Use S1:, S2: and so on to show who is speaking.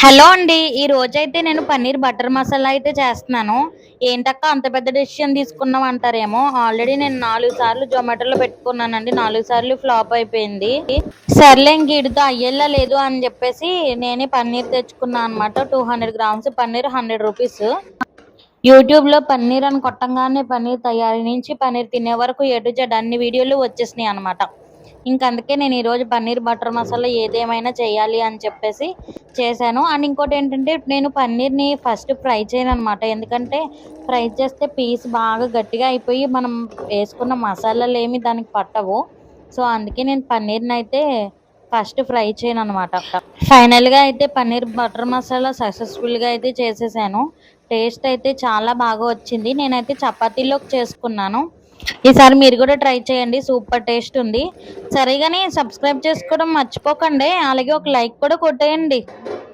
S1: Hello అండి. ఈ రోజైతే నేను పన్నీర్ బటర్ మసాలా అయితే చేస్తున్నాను. ఏంటక్క అంత పెద్ద డెసిషన్ తీసుకున్నావు అంటారేమో. ఆల్రెడీ నేను 4 సార్లు జొమాటోలో పెట్టుకున్నానండి. 4 సార్లు ఫ్లాప్ అయిపోయింది. సర్లే ఇంక ఈడితో అయ్యేలా లేదు అని చెప్పేసి నేనే పన్నీర్ తెచ్చుకున్నా అనమాట. 200 గ్రామ్స్ పన్నీర్ 100 రూపీస్. యూట్యూబ్‌లో పన్నీర్ అని కొట్టంగానే పన్నీర్ తయారీ నుంచి పన్నీర్ తినే వరకు ఏ టు జెడ్ అన్ని వీడియోలు వచ్చేసినాయి అనమాట. అందుకే నేను ఈరోజు పన్నీర్ బటర్ మసాలా ఏదేమైనా చేయాలి అని చెప్పేసి చేశాను. అండ్ ఇంకోటేంటంటే నేను పన్నీర్‌ని ఫస్ట్ ఫ్రై చేయననమాట. ఎందుకంటే ఫ్రై చేస్తే పీస్ బాగా గట్టిగా అయిపోయి మనం వేసుకున్న మసాలాలేమి దానికి పట్టవు. సో, అందుకే నేను పన్నీర్‌నయితే ఫస్ట్ ఫ్రై చేయననమాట. ఫైనల్‌గా అయితే పన్నీర్ బటర్ మసాలా సక్సెస్‌ఫుల్‌గా అయితే చేసేసాను. టేస్ట్ అయితే చాలా బాగా వచ్చింది. నేనైతే చపాతీలోకి చేసుకున్నాను. ఈసారి మీరు కూడా ట్రై చేయండి. సూపర్ టేస్ట్ ఉంది. సరే గాని సబ్స్క్రైబ్ చేసుకోవడం మర్చిపోకండి. అలాగే ఒక లైక్ కూడా కొట్టేయండి.